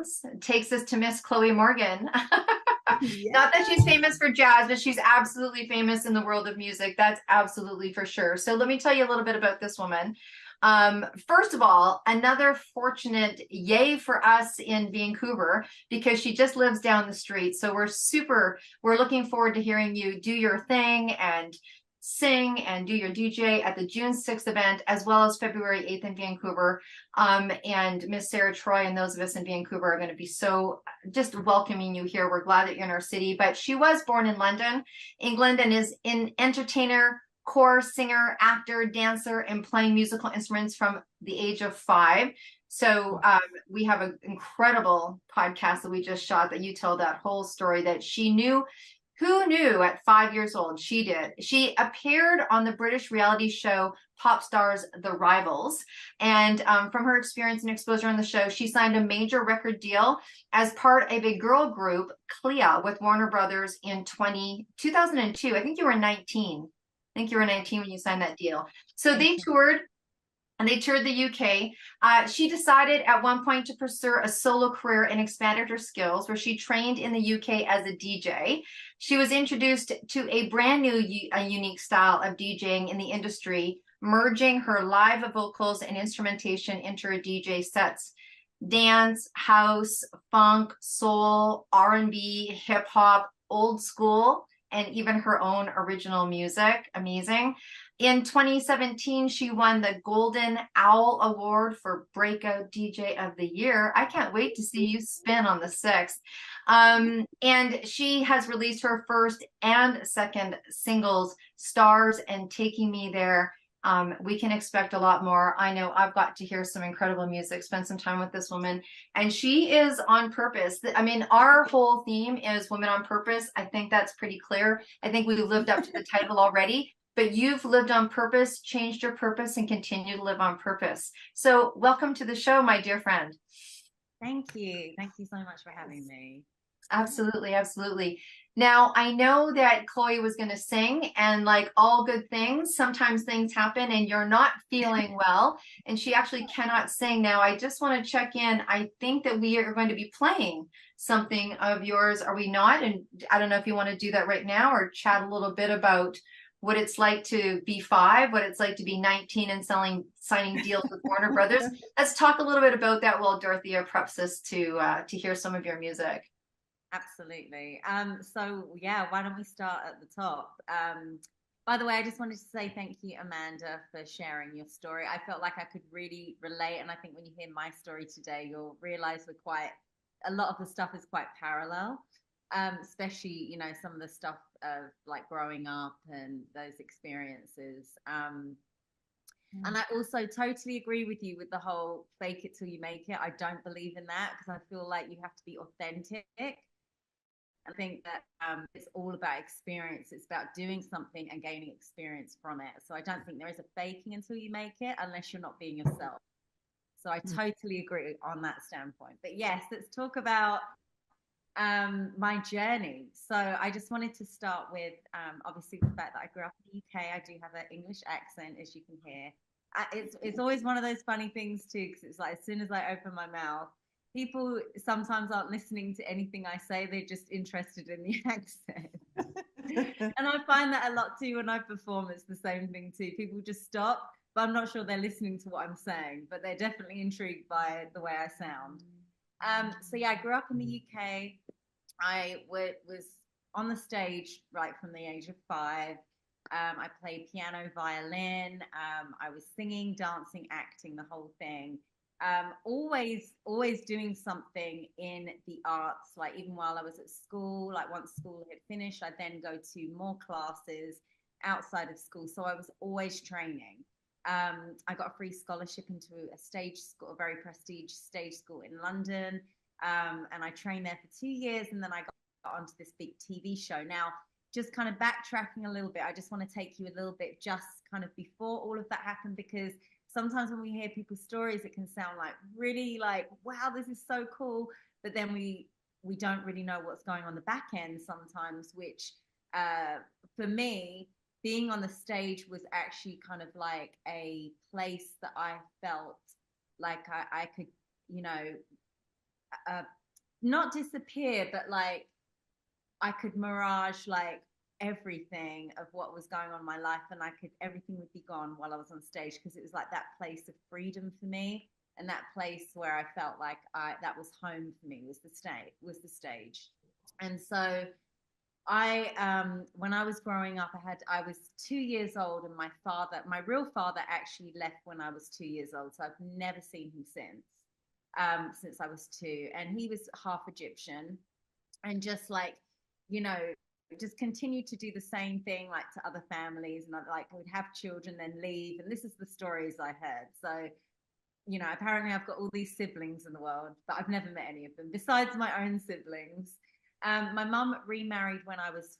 jazz takes us to Miss Chloe Morgan. Yeah. Not that she's famous for jazz, but she's absolutely famous in the world of music. That's absolutely for sure. So let me tell you a little bit about this woman. First of all, another fortunate yay for us in Vancouver because she just lives down the street. So we're looking forward to hearing you do your thing and sing and do your DJ at the June 6th event, as well as February 8th in Vancouver. And Miss Sarah Troy and those of us in Vancouver are going to be so just welcoming you here. We're glad that you're in our city. But she was born in London, England, and is an entertainer, core singer, actor, dancer, and playing musical instruments from the age of 5. So we have an incredible podcast that we just shot that you tell that whole story that she knew. Who knew at 5 years old? She did. She appeared on the British reality show Pop Stars The Rivals. And from her experience and exposure on the show, she signed a major record deal as part of a girl group, Clea, with Warner Brothers in 2002. I think you were 19. I think you were 19 when you signed that deal. So they toured. And they toured the UK. She decided at one point to pursue a solo career and expanded her skills, where she trained in the UK as a DJ. She was introduced to a brand new, unique style of DJing in the industry, merging her live vocals and instrumentation into her DJ sets. Dance, house, funk, soul, R&B, hip hop, old school, and even her own original music. Amazing. In 2017, she won the Golden Owl Award for Breakout DJ of the Year. I can't wait to see you spin on the 6th. And she has released her first and second singles, Stars and Taking Me There. We can expect a lot more. I know I've got to hear some incredible music, spend some time with this woman. And she is on purpose. I mean, our whole theme is Women on Purpose. I think that's pretty clear. I think we've lived up to the title already. But you've lived on purpose, changed your purpose, and continue to live on purpose. So welcome to the show, my dear friend. Thank you. Thank you so much for having me. Absolutely, absolutely. Now, I know that Chloe was going to sing, and like all good things, sometimes things happen and you're not feeling well, and she actually cannot sing. Now, I just want to check in. I think that we are going to be playing something of yours, are we not? And I don't know if you want to do that right now or chat a little bit about what it's like to be 5, what it's like to be 19 and signing deals with Warner Brothers. Let's talk a little bit about that while Dorothea preps us to hear some of your music. Absolutely. So yeah, why don't we start at the top? By the way, I just wanted to say thank you, Amanda, for sharing your story. I felt like I could really relate, and I think when you hear my story today, you'll realize a lot of the stuff is quite parallel. Especially, some of the stuff of like growing up and those experiences. And I also totally agree with you with the whole fake it till you make it. I don't believe in that because I feel like you have to be authentic. I think that it's all about experience. It's about doing something and gaining experience from it. So I don't think there is a faking until you make it unless you're not being yourself. So I totally agree on that standpoint. But yes, let's talk about my journey. So I just wanted to start with obviously the fact that I grew up in the UK. I do have an English accent, as you can hear. It's always one of those funny things too, because it's like as soon as I open my mouth, people sometimes aren't listening to anything I say; they're just interested in the accent. And I find that a lot too when I perform. It's the same thing too. People just stop, but I'm not sure they're listening to what I'm saying, but they're definitely intrigued by the way I sound. So yeah, I grew up in the UK. I was on the stage right from the age of 5. I played piano, violin. I was singing, dancing, acting, the whole thing. Always doing something in the arts. Like even while I was at school, like once school had finished, I'd then go to more classes outside of school. So I was always training. I got a free scholarship into a stage school, a very prestigious stage school in London. And I trained there for 2 years, and then I got onto this big TV show. Now, just kind of backtracking a little bit, I just want to take you a little bit just kind of before all of that happened, because sometimes when we hear people's stories, it can sound like really like, wow, this is so cool. But then we don't really know what's going on the back end sometimes, which for me, being on the stage was actually kind of like a place that I felt like I could, not disappear, but like I could mirage like everything of what was going on in my life, and everything would be gone while I was on stage, because it was like that place of freedom for me, and that place where I felt like that was home for me, was the stage. And so when I was growing up, I was 2 years old, and my real father actually left when I was 2 years old, so I've never seen him since I was two, and he was half Egyptian, and just like, you know, just continued to do the same thing like to other families, and like would have children then leave, and this is the stories I heard. So, apparently I've got all these siblings in the world, but I've never met any of them besides my own siblings. My mum remarried when I was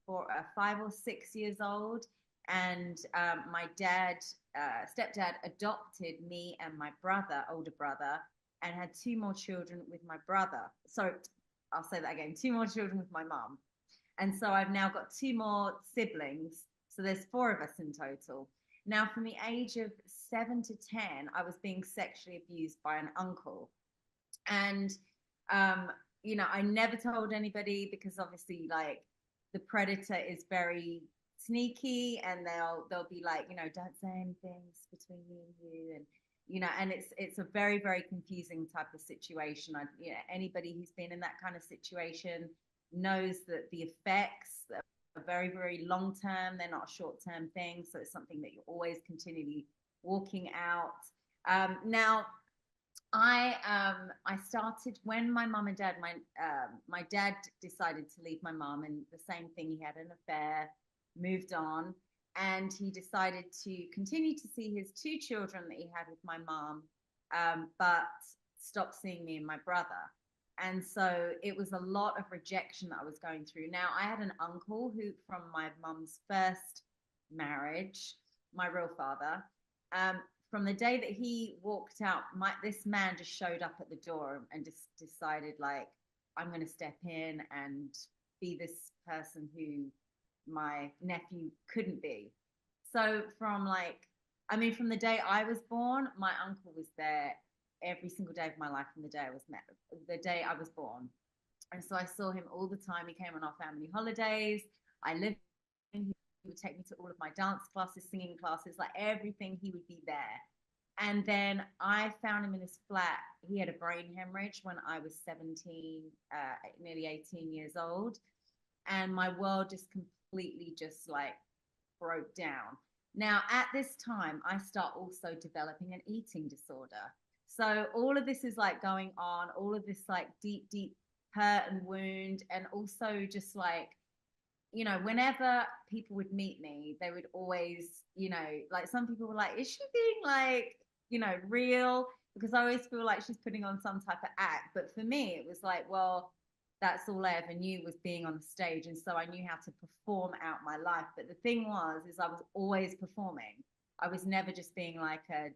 5 or 6 years old, and my stepdad, adopted me and my older brother, and had two more children with my brother. So I'll say that again: two more children with my mum, and so I've now got two more siblings. So there's four of us in total. Now, from the age of 7 to 10, I was being sexually abused by an uncle, and I never told anybody, because obviously, like, the predator is very sneaky, and they'll be like, don't say anything, it's between me and you, and it's a very, very confusing type of situation. Anybody who's been in that kind of situation knows that the effects are very, very long term. They're not a short term thing, so it's something that you're always continually walking out. Now, I started when my mum and dad, my dad decided to leave my mum, and the same thing, he had an affair, moved on, and he decided to continue to see his two children that he had with my mum, but stop seeing me and my brother. And so it was a lot of rejection that I was going through. Now, I had an uncle who, from my mum's first marriage, my real father, from the day that he walked out, this man just showed up at the door and just decided, like, I'm going to step in and be this person who my nephew couldn't be. So from the day I was born, my uncle was there every single day of my life, from the day I was born. And so I saw him all the time. He came on our family holidays. I lived in him. He would take me to all of my dance classes, singing classes, like everything, he would be there. And then I found him in his flat. He had a brain hemorrhage when I was 17, nearly 18 years old. And my world just completely just like broke down. Now, at this time, I start also developing an eating disorder. So all of this is like going on, all of this like deep, deep hurt and wound. And also just like, whenever people would meet me, they would always, like, some people were like, is she being like, real? Because I always feel like she's putting on some type of act. But for me, it was like, well, that's all I ever knew, was being on the stage. And so I knew how to perform out my life. But the thing is I was always performing. I was never just being like a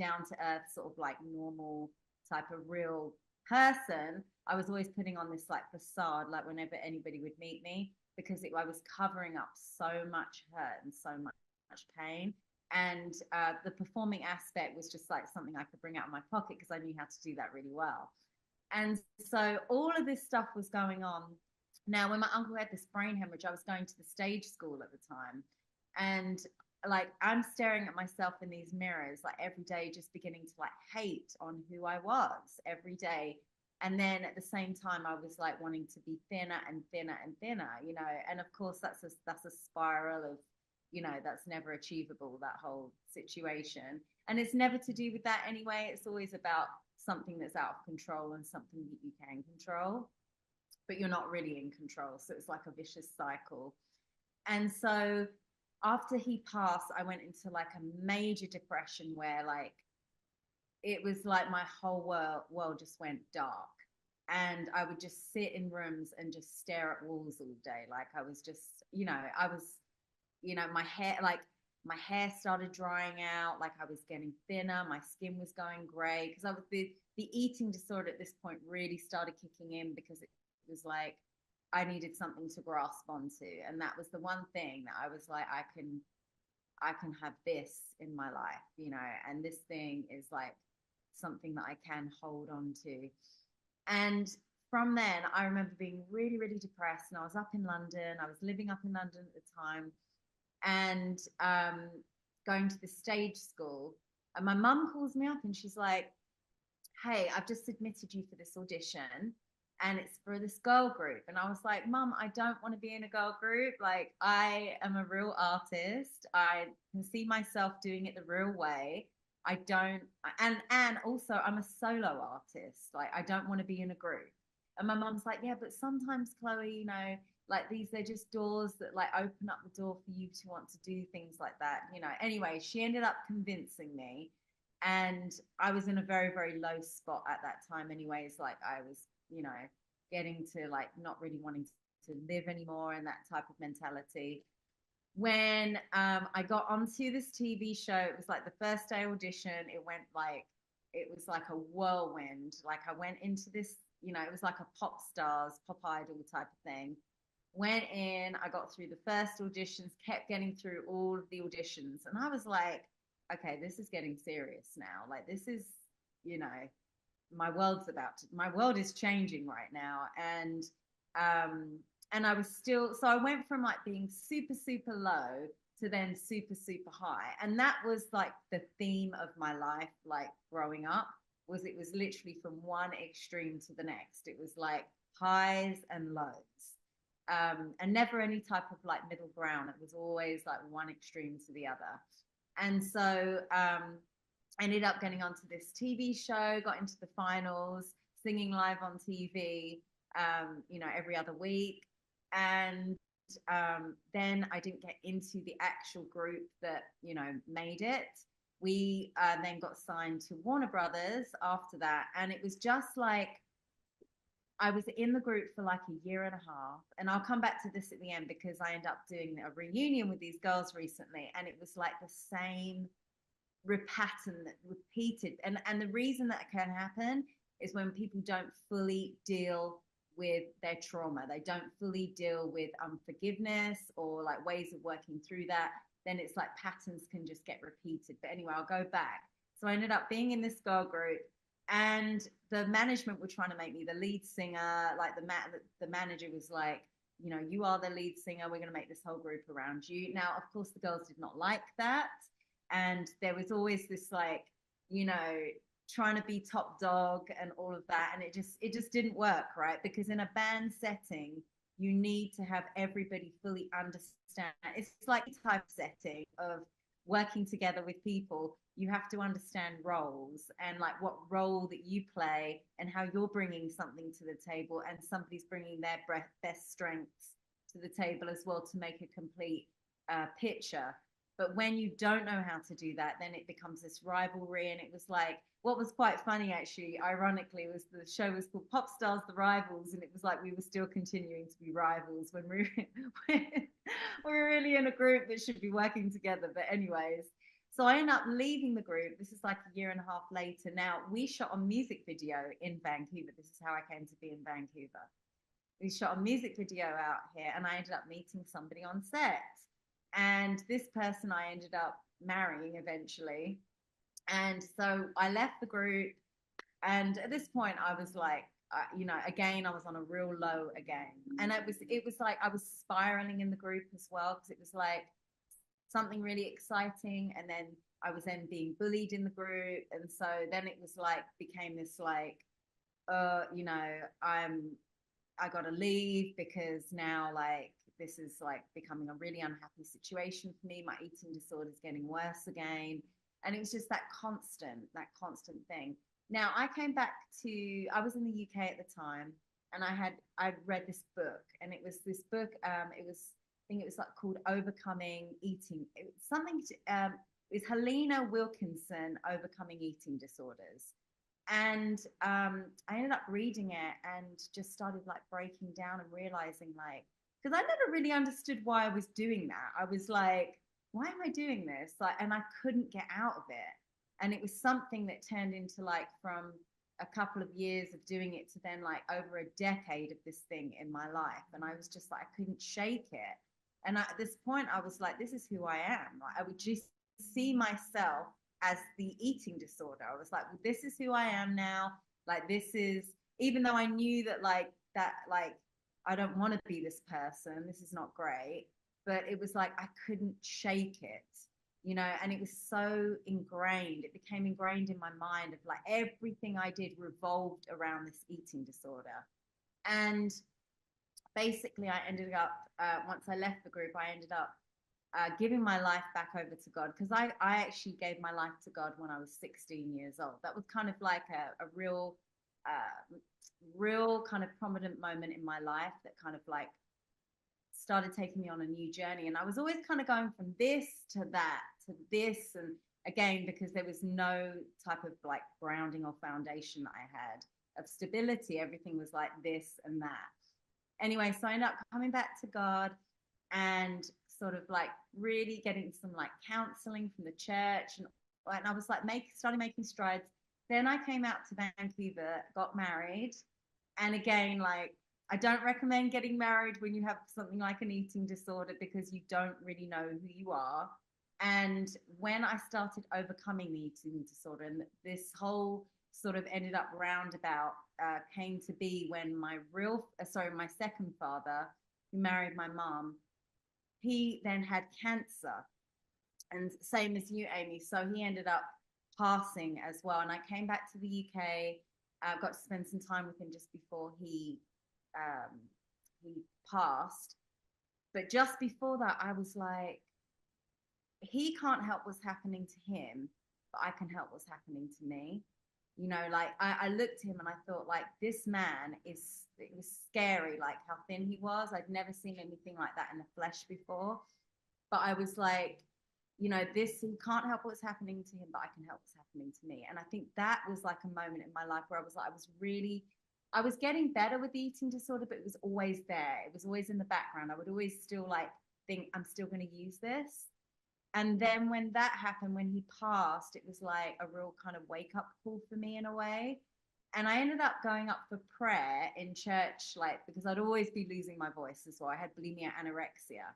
down to earth sort of like normal type of real person. I was always putting on this like facade, like whenever anybody would meet me, because I was covering up so much hurt and so much pain. And the performing aspect was just like something I could bring out of my pocket, because I knew how to do that really well. And so all of this stuff was going on. Now, when my uncle had this brain hemorrhage, I was going to the stage school at the time. And like, I'm staring at myself in these mirrors, like every day, just beginning to like hate on who I was every day. And then at the same time, I was like wanting to be thinner and thinner and thinner, and of course that's a spiral of, that's never achievable, that whole situation. And it's never to do with that anyway. It's always about something that's out of control and something that you can control, but you're not really in control. So it's like a vicious cycle. And so after he passed, I went into like a major depression where like it was like my whole world just went dark. And I would just sit in rooms and just stare at walls all day. Like I was just, my hair started drying out, like I was getting thinner, my skin was going gray, because I was the eating disorder at this point really started kicking in, because it was like I needed something to grasp onto. And that was the one thing that I was like, I can have this in my life, and this thing is like something that I can hold on to. And from then, I remember being really, really depressed. And I was up in London. I was living up in London at the time, and going to the stage school. And my mum calls me up and she's like, "Hey, I've just submitted you for this audition and it's for this girl group." And I was like, "Mum, I don't want to be in a girl group. Like, I am a real artist. I can see myself doing it the real way. I don't, and also I'm a solo artist. Like, I don't want to be in a group." And my mum's like, "Yeah, but sometimes, Chloe, like these, they're just doors that like open up the door for you to want to do things like that. Anyway, she ended up convincing me, and I was in a very, very low spot at that time anyways. Like, I was, getting to like not really wanting to live anymore and that type of mentality. When I got onto this TV show, it was like the first day audition. It was like a whirlwind. Like, I went into this, it was like a pop stars, pop idol type of thing. Went in, I got through the first auditions, kept getting through all of the auditions. And I was like, okay, this is getting serious now. Like, this is, you know, my world is changing right now. And I was still, so I went from like being super, super low to then super, super high. And that was like the theme of my life, like growing up, was it was literally from one extreme to the next. It was like highs and lows. And never any type of like middle ground. It was always like one extreme to the other. And so I ended up getting onto this TV show, got into the finals, singing live on TV, every other week. And then I didn't get into the actual group that, made it. We then got signed to Warner Brothers after that. And it was just like, I was in the group for like a year and a half. And I'll come back to this at the end because I ended up doing a reunion with these girls recently. And it was like the same pattern that repeated. And the reason that can happen is when people don't fully deal with their trauma, they don't fully deal with unforgiveness or like ways of working through that, then it's like patterns can just get repeated. But anyway, I'll go back. So I ended up being in this girl group, and the management were trying to make me the lead singer. Like, the manager was like, you are the lead singer, we're going to make this whole group around you. Now, of course, the girls did not like that, and there was always this like, trying to be top dog and all of that, and it just didn't work, right? Because in a band setting, you need to have everybody fully understand. It's like a type setting of working together with people. You have to understand roles and like what role that you play and how you're bringing something to the table, and somebody's bringing their best strengths to the table as well to make a complete picture. But when you don't know how to do that, then it becomes this rivalry. And it was like, what was quite funny, actually, ironically, was the show was called Pop Stars The Rivals. And it was like we were still continuing to be rivals when we're really in a group that should be working together. But anyways, so I ended up leaving the group. This is like a year and a half later. Now, we shot a music video in Vancouver. This is how I came to be in Vancouver. We shot a music video out here, and I ended up meeting somebody on set. And this person I ended up marrying eventually. And so I left the group. And at this point, I was like, again, I was on a real low again. And it was like I was spiraling in the group as well, because it was like something really exciting. And then I was then being bullied in the group. And so then it was like, became this like, I got to leave because now like this is like becoming a really unhappy situation for me. My eating disorder is getting worse again. And it was just that constant thing. Now I came back I was in the UK at the time, and I'd read this book, and it was this book. It was, I think it was like called Overcoming Eating. It was something it was Helena Wilkinson, Overcoming Eating Disorders. And I ended up reading it and just started like breaking down and realizing, like, because I never really understood why I was doing that. I was like, why am I doing this? Like, and I couldn't get out of it. And it was something that turned into like from a couple of years of doing it to then like over a decade of this thing in my life. And I was just like, I couldn't shake it. And at this point, I was like, this is who I am. Like, I would just see myself as the eating disorder. I was like, well, this is who I am now. Like, this is even though I knew that like I don't want to be this person, this is not great, but it was like I couldn't shake it, you know, and it was so ingrained. It became ingrained in my mind of like everything I did revolved around this eating disorder. And basically, I ended up, once I left the group, I ended up giving my life back over to God, because I actually gave my life to God when I was 16 years old. That was kind of like a real, real kind of prominent moment in my life that kind of like started taking me on a new journey. And I was always kind of going from this to that to this. And again, because there was no type of like grounding or foundation that I had of stability, everything was like this and that. Anyway, so I ended up coming back to God and sort of like really getting some like counseling from the church. And I was like started making strides. Then I came out to Vancouver, got married. And again, like, I don't recommend getting married when you have something like an eating disorder, because you don't really know who you are. And when I started overcoming the eating disorder, and this whole sort of ended up roundabout, came to be when my second father, who married my mom, he then had cancer, and same as you, Amy. So he ended up passing as well. And I came back to the UK. Got to spend some time with him just before um, he passed. But just before that, I was like, he can't help what's happening to him, but I can help what's happening to me. You know, like I looked at him and I thought, like, this man it was scary, like how thin he was. I'd never seen anything like that in the flesh before. But I was like, you know, he can't help what's happening to him, but I can help what's happening to me. And I think that was like a moment in my life where I was like, I was getting better with the eating disorder, but it was always there. It was always in the background. I would always still like think I'm still going to use this. And then when that happened, when he passed, it was like a real kind of wake up call for me in a way. And I ended up going up for prayer in church, like, because I'd always be losing my voice as well. I had bulimia, anorexia.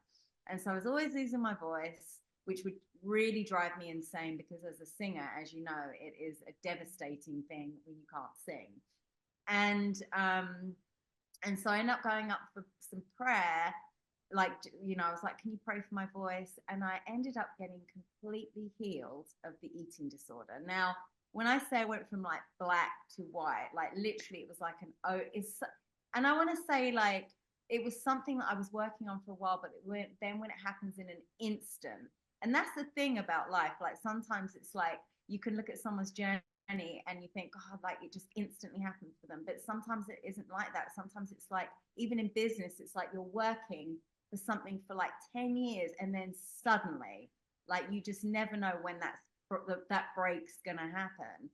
And so I was always losing my voice, which would really drive me insane, because as a singer, as you know, it is a devastating thing when you can't sing. And so I ended up going up for some prayer, like, you know, I was like, can you pray for my voice? And I ended up getting completely healed of the eating disorder. Now, when I say I went from like black to white, like literally it was like and I want to say, like, it was something that I was working on for a while, but then when it happens in an instant, and that's the thing about life, like sometimes it's like you can look at someone's journey and you think, oh, like it just instantly happened for them. But sometimes it isn't like that. Sometimes it's like, even in business, it's like you're working for something for like 10 years, and then suddenly, like, you just never know when that break's gonna happen.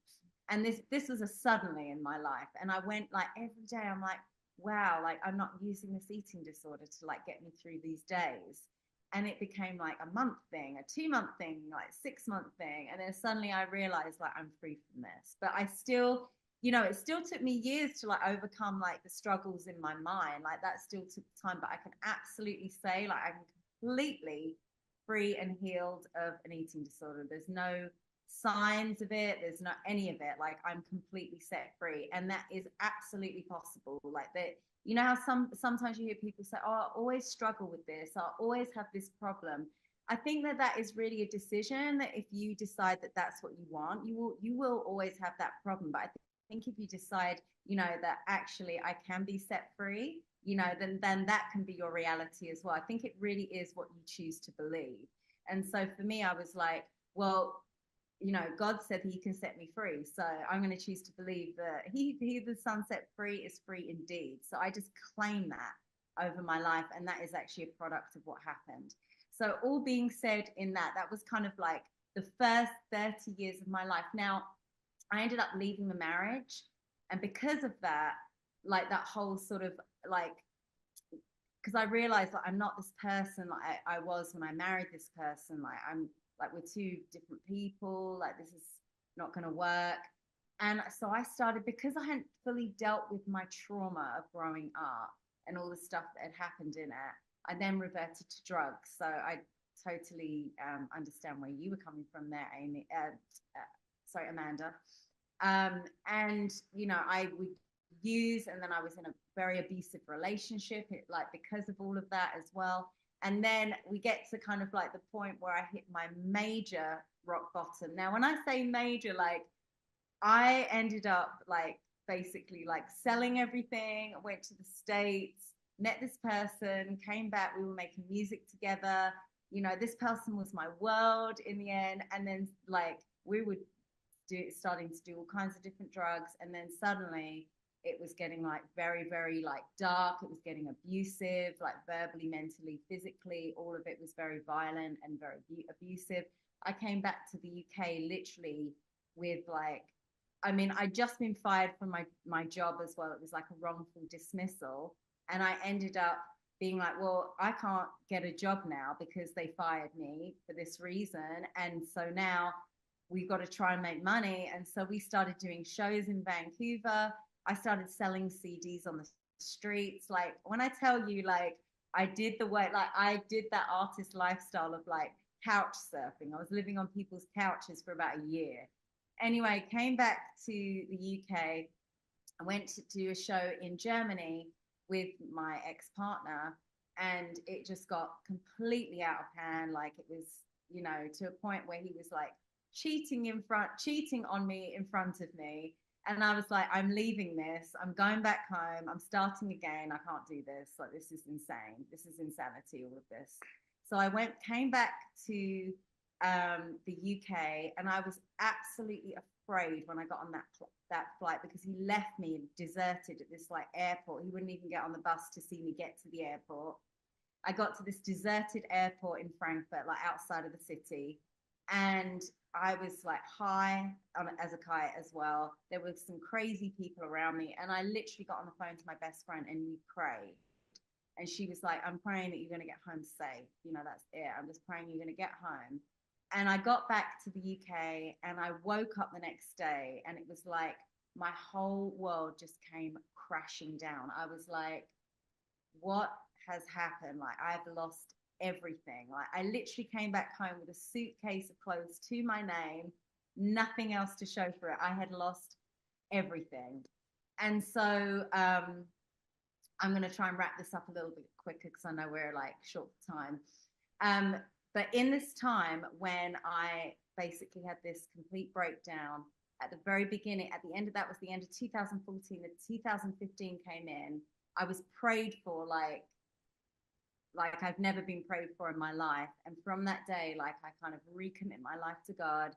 And this was a suddenly in my life. And I went, like, every day I'm like, wow, like I'm not using this eating disorder to like get me through these days. And it became like a month thing, a 2 month thing, like 6 month thing. And then suddenly I realized, like, I'm free from this. But I still, you know, it still took me years to like overcome like the struggles in my mind. Like that still took time, but I can absolutely say, like, I'm completely free and healed of an eating disorder. There's no signs of it, there's not any of it. Like, I'm completely set free. And that is absolutely possible. Like, that, you know how sometimes you hear people say, oh, I always struggle with this, I always have this problem. I think that is really a decision, that if you decide that that's what you want, you will always have that problem. But I think if you decide, you know, that actually I can be set free, you know, then that can be your reality as well. I think it really is what you choose to believe. And so for me, I was like, well, you know, God said he can set me free. So I'm going to choose to believe that he the Son set free is free indeed. So I just claim that over my life. And that is actually a product of what happened. So all being said, in that was kind of like the first 30 years of my life. Now, I ended up leaving the marriage. And because of that, like that whole sort of like, because I realized that I'm not this person like I was when I married this person. Like, I'm like, we're two different people. Like, this is not going to work. And so I started, because I hadn't fully dealt with my trauma of growing up and all the stuff that had happened in it, I then reverted to drugs. So I totally understand where you were coming from there, Amy. Sorry, Amanda. And, you know, I would used, and then I was in a very abusive relationship, like because of all of that as well. And then we get to kind of like the point where I hit my major rock bottom. Now, when I say major, like I ended up like basically like selling everything, went to the States, met this person, came back, we were making music together. You know, this person was my world in the end. And then like we would starting to do all kinds of different drugs. And then suddenly it was getting like very, very like dark. It was getting abusive, like verbally, mentally, physically. All of it was very violent and very abusive. I came back to the UK literally with like, I mean, I'd just been fired from my job as well. It was like a wrongful dismissal. And I ended up being like, well, I can't get a job now because they fired me for this reason. And so now we've got to try and make money. And so we started doing shows in Vancouver. I started selling CDs on the streets. Like when I tell you, like I did the work, like I did that artist lifestyle of like couch surfing. I was living on people's couches for about a year. Anyway, came back to the UK. I went to do a show in Germany with my ex-partner, and it just got completely out of hand. Like it was, you know, to a point where he was like cheating on me in front of me. And I was like, I'm leaving this. I'm going back home. I'm starting again. I can't do this. Like, this is insane. This is insanity, all of this. So I came back to the UK, and I was absolutely afraid when I got on that flight because he left me deserted at this like airport. He wouldn't even get on the bus to see me get to the airport. I got to this deserted airport in Frankfurt, like outside of the city, and I was like high as a kite as well. There were some crazy people around me, and I literally got on the phone to my best friend and we prayed. And she was like, I'm praying that you're going to get home safe. You know, that's it. I'm just praying you're going to get home. And I got back to the UK and I woke up the next day and it was like my whole world just came crashing down. I was like, what has happened? Like, I've lost everything. Like, I literally came back home with a suitcase of clothes to my name, nothing else to show for it. I had lost everything. And so I'm going to try and wrap this up a little bit quicker because I know we're like short for time. But in this time when I basically had this complete breakdown at the very beginning, at the end of that was the end of 2014, the 2015 came in, I was prayed for like I've never been prayed for in my life. And from that day, like I kind of recommit my life to God.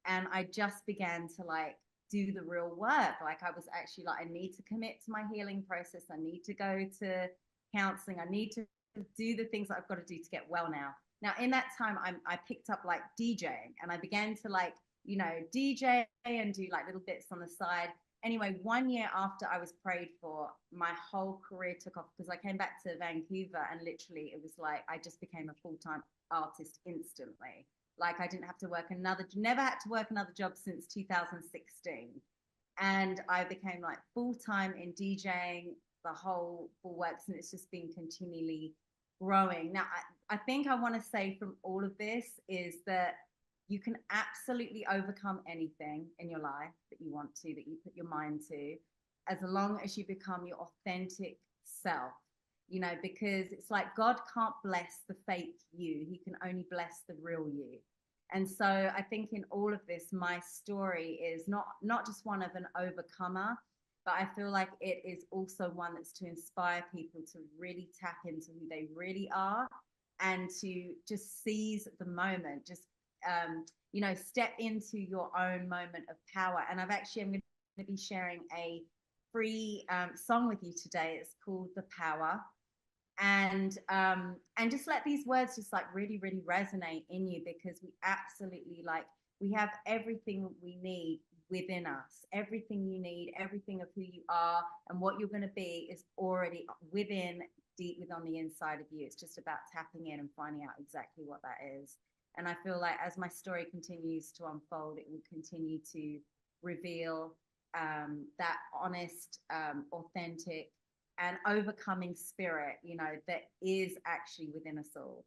And I just began to like do the real work. Like I was actually like, I need to commit to my healing process. I need to go to counseling. I need to do the things that I've got to do to get well now. Now, in that time, I picked up like DJing and I began to like, you know, DJ and do like little bits on the side. Anyway, 1 year after I was prayed for, my whole career took off because I came back to Vancouver and literally it was like I just became a full-time artist instantly. Like I didn't have to work never had to work another job since 2016. And I became like full-time in DJing, the whole full works, and it's just been continually growing. Now, I think I want to say from all of this is that you can absolutely overcome anything in your life that you want to, that you put your mind to, as long as you become your authentic self, you know, because it's like God can't bless the fake you. He can only bless the real you. And so I think in all of this, my story is not just one of an overcomer, but I feel like it is also one that's to inspire people to really tap into who they really are and to just seize the moment, just you know, step into your own moment of power. And I'm going to be sharing a free song with you today. It's called The Power. And just let these words just like really, really resonate in you, because we absolutely like, we have everything we need within us. Everything you need, everything of who you are and what you're going to be is already within, deep within the inside of you. It's just about tapping in and finding out exactly what that is. And I feel like as my story continues to unfold, it will continue to reveal that honest, authentic, and overcoming spirit, you know, that is actually within us all.